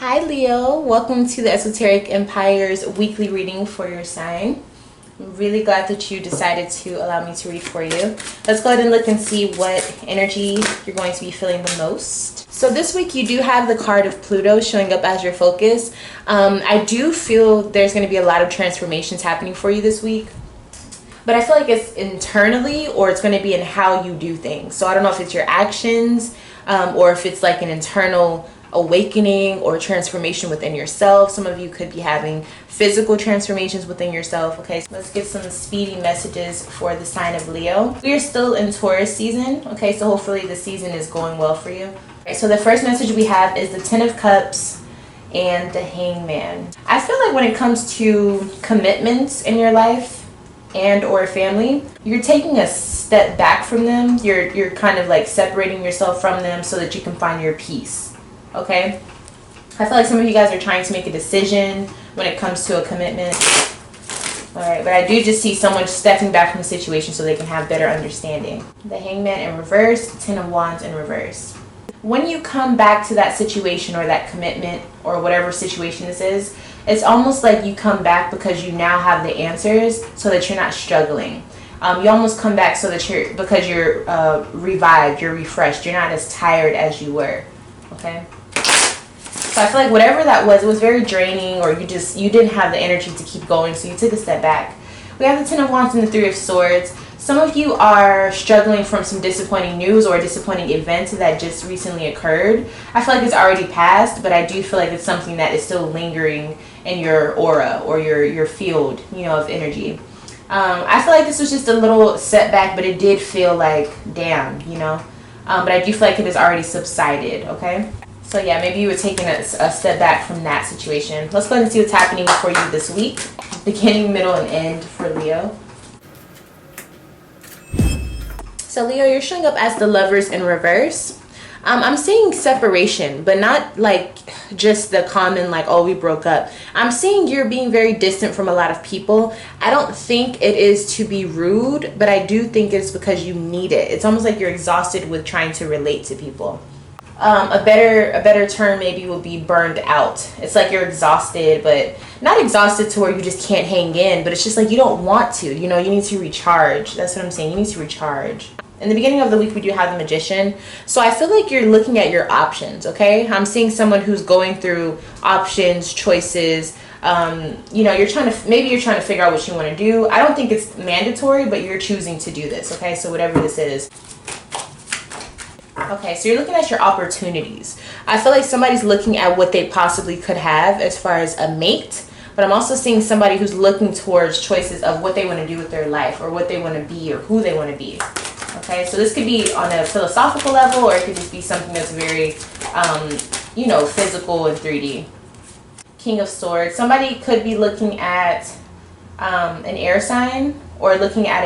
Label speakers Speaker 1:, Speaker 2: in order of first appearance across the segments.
Speaker 1: Hi Leo, welcome to the Esoteric Empire's weekly reading for your sign. I'm really glad that you decided to allow me to read for you. Let's go ahead and look and see what energy you're going to be feeling the most. So this week you do have the card of Pluto showing up as your focus. I do feel there's going to be a lot of transformations happening for you this week. But I feel like it's internally or it's going to be in how you do things. So I don't know if it's your actions or if it's like an internal awakening or transformation within yourself. Some of you could be having physical transformations within yourself. Okay, so let's get some speedy messages for the sign of Leo. We are still in Taurus season. Okay, so hopefully the season is going well for you. Okay, so the first message we have is the Ten of Cups and the Hangman. I feel like when it comes to commitments in your life and or family, you're taking a step back from them. You're kind of like separating yourself from them so that you can find your peace. Okay, I feel like some of you guys are trying to make a decision when it comes to a commitment. All right, but I do just see someone stepping back from the situation so they can have better understanding. The Hangman in reverse, Ten of Wands in reverse. When you come back to that situation or that commitment or whatever situation this is, it's almost like you come back because you now have the answers so that you're not struggling. You almost come back so that because you're revived, you're refreshed, you're not as tired as you were. Okay. So I feel like whatever that was, it was very draining, or you didn't have the energy to keep going, so you took a step back. We have the Ten of Wands and the Three of Swords. Some of you are struggling from some disappointing news or disappointing events that just recently occurred. I feel like it's already passed, but I do feel like it's something that is still lingering in your aura or your field, of energy. I feel like this was just a little setback, but it did feel like, damn, but I do feel like it has already subsided, okay? So yeah, maybe you were taking a step back from that situation. Let's go ahead and see what's happening for you this week. Beginning, middle, and end for Leo. So Leo, you're showing up as the Lovers in reverse. I'm seeing separation, but not like just the common like, oh, we broke up. I'm seeing you're being very distant from a lot of people. I don't think it is to be rude, but I do think it's because you need it. It's almost like you're exhausted with trying to relate to people. A better term maybe would be burned out. It's like you're exhausted, but not exhausted to where you just can't hang in, but it's just like you don't want to, you need to recharge. That's what I'm saying. You need to recharge. In the beginning of the week, we do have the Magician. So I feel like you're looking at your options, okay? I'm seeing someone who's going through options, choices. You're trying to figure out what you want to do. I don't think it's mandatory, but you're choosing to do this, okay? So whatever this is. Okay, so you're looking at your opportunities. I feel like somebody's looking at what they possibly could have as far as a mate, but I'm also seeing somebody who's looking towards choices of what they want to do with their life or what they want to be or who they want to be. Okay, so this could be on a philosophical level, or it could just be something that's very, physical and 3D. King of Swords. Somebody could be looking at an air sign or looking at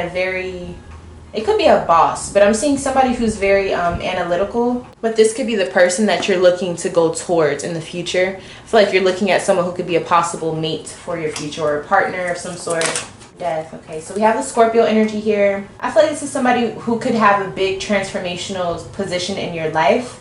Speaker 1: it could be a boss, but I'm seeing somebody who's very analytical. But this could be the person that you're looking to go towards in the future. I feel like you're looking at someone who could be a possible mate for your future or a partner of some sort. Death. Okay, so we have the Scorpio energy here. I feel like this is somebody who could have a big transformational position in your life.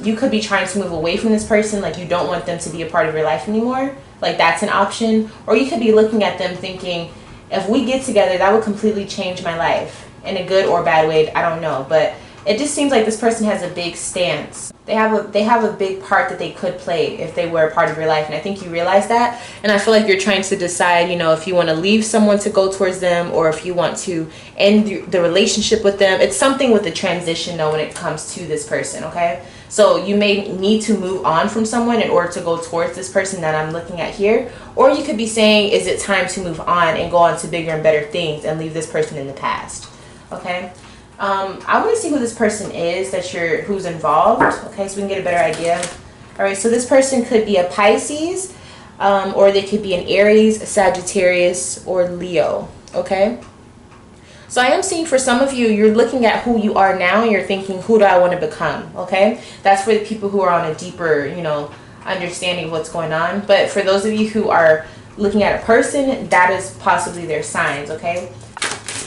Speaker 1: You could be trying to move away from this person, like you don't want them to be a part of your life anymore. Like that's an option. Or you could be looking at them thinking, if we get together, that would completely change my life in a good or bad way. I don't know, but it just seems like this person has a big stance. They have a big part that they could play if they were a part of your life, and I think you realize that. And I feel like you're trying to decide, if you want to leave someone to go towards them or if you want to end the relationship with them. It's something with the transition though when it comes to this person, okay? So you may need to move on from someone in order to go towards this person that I'm looking at here. Or you could be saying, is it time to move on and go on to bigger and better things and leave this person in the past, okay? I want to see who this person is who's involved. Okay, so we can get a better idea. All right, so this person could be a Pisces, or they could be an Aries, Sagittarius, or Leo. Okay. So I am seeing for some of you, you're looking at who you are now and you're thinking, who do I want to become? Okay, that's for the people who are on a deeper, understanding of what's going on. But for those of you who are looking at a person, that is possibly their signs. Okay.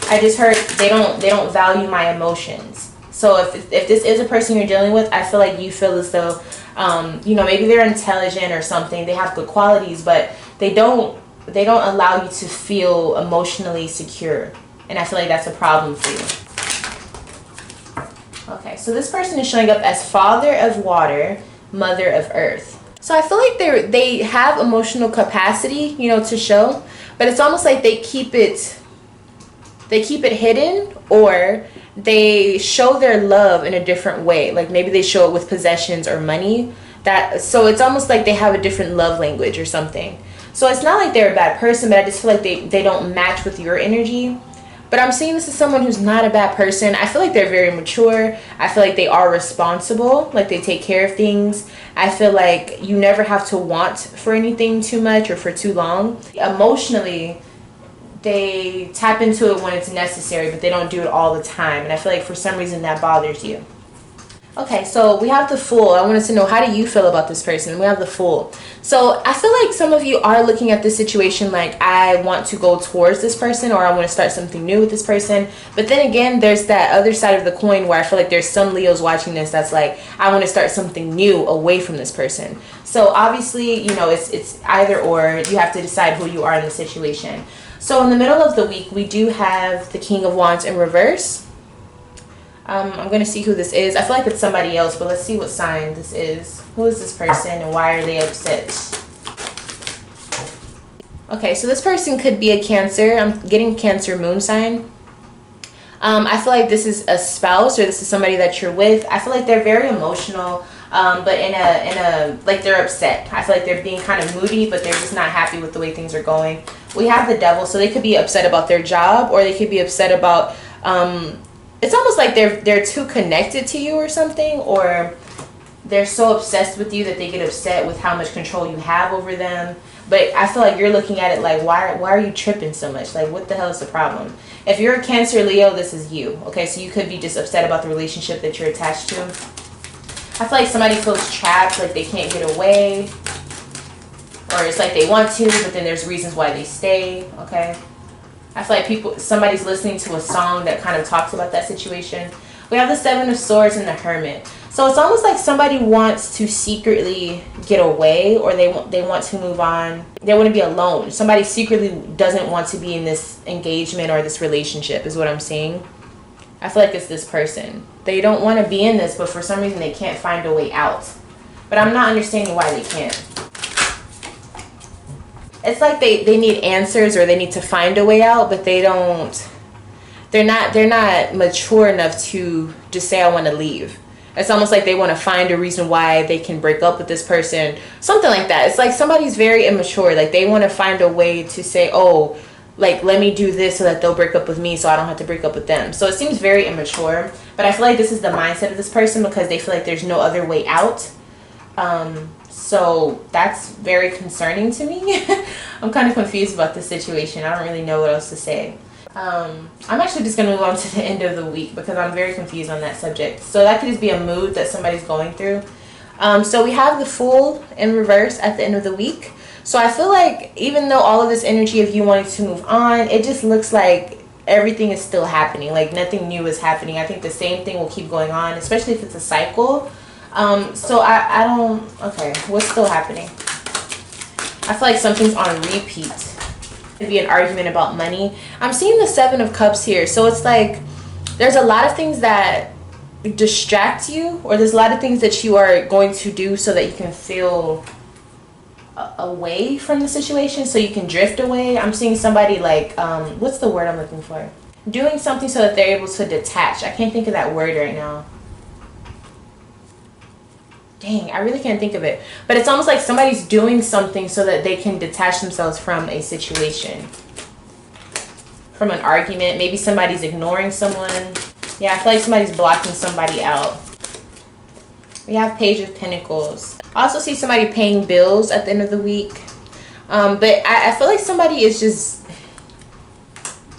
Speaker 1: I just heard they don't value my emotions. So if this is a person you're dealing with, I feel like you feel as though You know, maybe they're intelligent or something, they have good qualities, but they don't allow you to feel emotionally secure. And I feel like that's a problem for you. Okay, so this person is showing up as father of water, mother of earth. So I feel like they have emotional capacity, you know, to show, but it's almost like they keep it hidden, or they show their love in a different way. Like maybe they show it with possessions or money. So it's almost like they have a different love language or something. So it's not like they're a bad person, but I just feel like they don't match with your energy. But I'm seeing this as someone who's not a bad person. I feel like they're very mature. I feel like they are responsible, like they take care of things. I feel like you never have to want for anything too much or for too long. Emotionally, they tap into it when it's necessary, but they don't do it all the time. And I feel like for some reason that bothers you. Okay, so we have the Fool. I wanted to know, how do you feel about this person? We have the Fool. So I feel like some of you are looking at this situation like, I want to go towards this person, or I want to start something new with this person. But then again, there's that other side of the coin where I feel like there's some Leos watching this that's like, I want to start something new away from this person. So obviously, you know, it's either or. You have to decide who you are in the situation. So in the middle of the week, we do have the King of Wands in reverse. I'm going to see who this is. I feel like it's somebody else, but let's see what sign this is. Who is this person and why are they upset? Okay, so this person could be a Cancer. I'm getting Cancer moon sign. I feel like this is a spouse, or this is somebody that you're with. I feel like they're very emotional, but in a like they're upset. I feel like they're being kind of moody, but they're just not happy with the way things are going. We have the Devil, so they could be upset about their job, or they could be upset about it's almost like they're too connected to you or something, or they're so obsessed with you that they get upset with how much control you have over them. But I feel like you're looking at it like, why are you tripping so much? Like, what the hell is the problem? If you're a Cancer Leo, this is you. Okay, so you could be just upset about the relationship that you're attached to. I feel like somebody feels trapped, like they can't get away, or it's like they want to, but then there's reasons why they stay. Okay, I feel like somebody's listening to a song that kind of talks about that situation. We have the Seven of Swords and the Hermit. So it's almost like somebody wants to secretly get away, or they want to move on. They want to be alone. Somebody secretly doesn't want to be in this engagement or this relationship is what I'm seeing. I feel like it's this person. They don't want to be in this, but for some reason they can't find a way out. But I'm not understanding why they can't. It's like they need answers, or they need to find a way out, but they're not mature enough to just say, I want to leave. It's almost like they want to find a reason why they can break up with this person, something like that. It's like somebody's very immature. Like they want to find a way to say, oh, like, let me do this so that they'll break up with me so I don't have to break up with them. So it seems very immature, but I feel like this is the mindset of this person because they feel like there's no other way out. So that's very concerning to me. I'm kind of confused about this situation. I don't really know what else to say. I'm actually just going to move on to the end of the week because I'm very confused on that subject. So that could just be a mood that somebody's going through. So we have the Fool in reverse at the end of the week. So I feel like even though all of this energy of you wanting to move on, it just looks like everything is still happening. Like nothing new is happening. I think the same thing will keep going on, especially if it's a cycle. So I don't, okay, what's still happening? I feel like something's on repeat. Could be an argument about money. I'm seeing the Seven of Cups here. So it's like there's a lot of things that distract you, or there's a lot of things that you are going to do so that you can feel away from the situation, so you can drift away. I'm seeing somebody like, what's the word I'm looking for? Doing something so that they're able to detach. I can't think of that word right now. Dang, I really can't think of it. But it's almost like somebody's doing something so that they can detach themselves from a situation. From an argument. Maybe somebody's ignoring someone. Yeah, I feel like somebody's blocking somebody out. We have Page of Pentacles. I also see somebody paying bills at the end of the week. But I feel like somebody is just...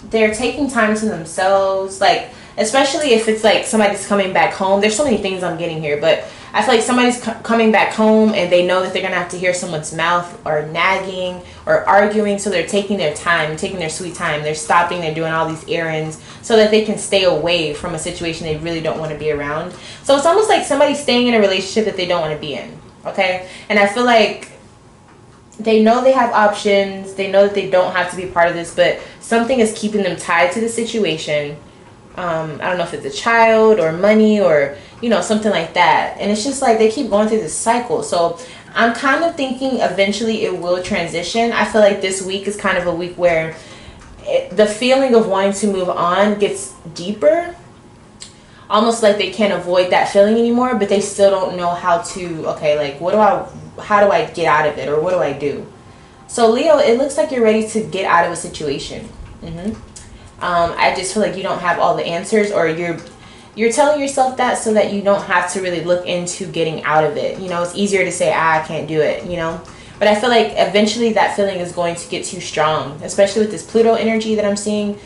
Speaker 1: they're taking time to themselves. Like, especially if it's like somebody's coming back home. There's so many things I'm getting here, but I feel like somebody's coming back home and they know that they're going to have to hear someone's mouth or nagging or arguing. So they're taking their time, taking their sweet time. They're stopping, they're doing all these errands so that they can stay away from a situation they really don't want to be around. So it's almost like somebody's staying in a relationship that they don't want to be in. okay? And I feel like they know they have options. They know that they don't have to be part of this, but something is keeping them tied to the situation. I don't know if it's a child or money or, you know, something like that. And it's just like they keep going through this cycle. So I'm kind of thinking eventually it will transition. I feel like this week is kind of a week where the feeling of wanting to move on gets deeper. Almost like they can't avoid that feeling anymore, but they still don't know how to, okay, like, how do I get out of it, or what do I do? So Leo, it looks like you're ready to get out of a situation. I just feel like you don't have all the answers, or you're telling yourself that so that you don't have to really look into getting out of it. You know, it's easier to say, I can't do it, you know. But I feel like eventually that feeling is going to get too strong, especially with this Pluto energy that I'm seeing.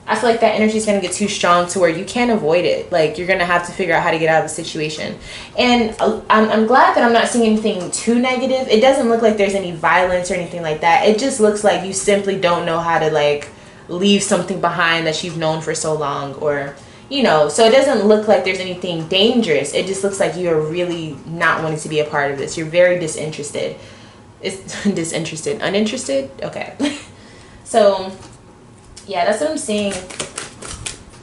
Speaker 1: I feel like that energy is going to get too strong to where you can't avoid it. Like, you're going to have to figure out how to get out of the situation. And I'm glad that I'm not seeing anything too negative. It doesn't look like there's any violence or anything like that. It just looks like you simply don't know how to, like, leave something behind that you've known for so long, or, you know. So it doesn't look like there's anything dangerous. It just looks like you're really not wanting to be a part of this. You're very disinterested. It's disinterested. Uninterested? Okay. So yeah, that's what I'm seeing.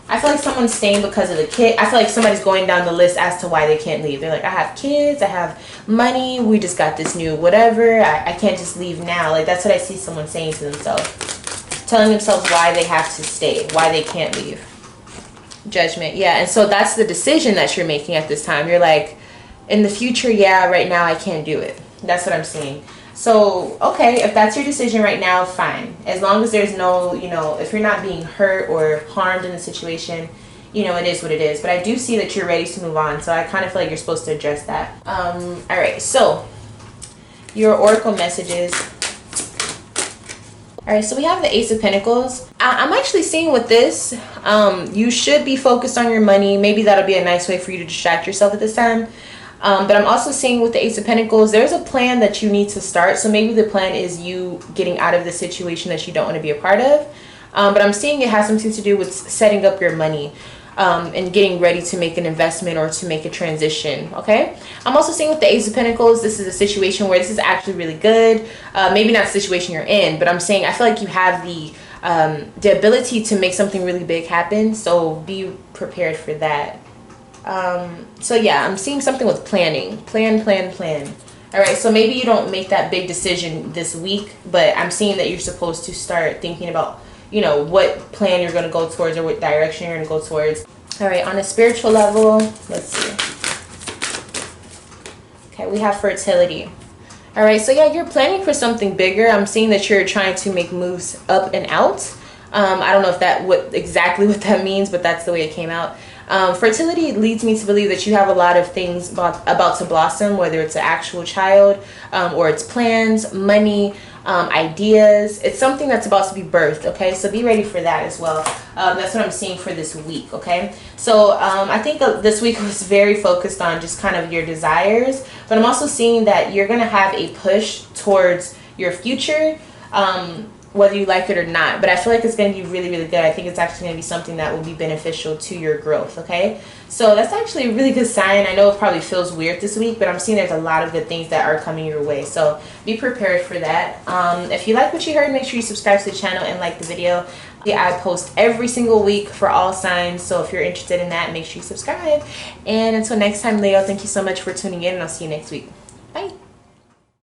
Speaker 1: I feel like someone's staying because of the kid. I feel like somebody's going down the list as to why they can't leave. They're like, I have kids, I have money, we just got this new whatever, I can't just leave now. Like, that's what I see someone saying to themselves. Telling themselves why they have to stay, why they can't leave. Judgment, yeah. And so that's the decision that you're making at this time. You're like, in the future, yeah, right now I can't do it. That's what I'm seeing. So, okay, if that's your decision right now, fine. As long as there's no, you know, if you're not being hurt or harmed in the situation, you know, it is what it is. But I do see that you're ready to move on. So I kind of feel like you're supposed to address that. All right, so your oracle messages. All right, so we have the Ace of Pentacles. I'm actually seeing with this, you should be focused on your money. Maybe that'll be a nice way for you to distract yourself at this time. But I'm also seeing with the Ace of Pentacles, there's a plan that you need to start. So maybe the plan is you getting out of the situation that you don't want to be a part of. But I'm seeing it has something to do with setting up your money and getting ready to make an investment or to make a transition. Okay. I'm also seeing with the Ace of Pentacles, this is a situation where this is actually really good. Maybe not the situation you're in, but I'm saying I feel like you have the ability to make something really big happen. So be prepared for that. So yeah, I'm seeing something with planning. Plan. All right, so maybe you don't make that big decision this week, but I'm seeing that you're supposed to start thinking about, you know, what plan you're going to go towards or what direction you're going to go towards. All right, on a spiritual level, let's see. Okay, we have fertility. All right, so yeah, you're planning for something bigger. I'm seeing that you're trying to make moves up and out. I don't know if exactly what that means, but that's the way it came out. Fertility leads me to believe that you have a lot of things about to blossom, whether it's an actual child or it's plans, money, ideas. It's something that's about to be birthed, okay? So be ready for that as well. That's what I'm seeing for this week, okay? So I think this week was very focused on just kind of your desires, but I'm also seeing that you're going to have a push towards your future, whether you like it or not. But I feel like it's going to be really, really good. I think it's actually going to be something that will be beneficial to your growth, okay? So that's actually a really good sign. I know it probably feels weird this week, but I'm seeing there's a lot of good things that are coming your way. So be prepared for that. If you like what you heard, make sure you subscribe to the channel and like the video. I post every single week for all signs. So if you're interested in that, make sure you subscribe. And until next time, Leo, thank you so much for tuning in, and I'll see you next week.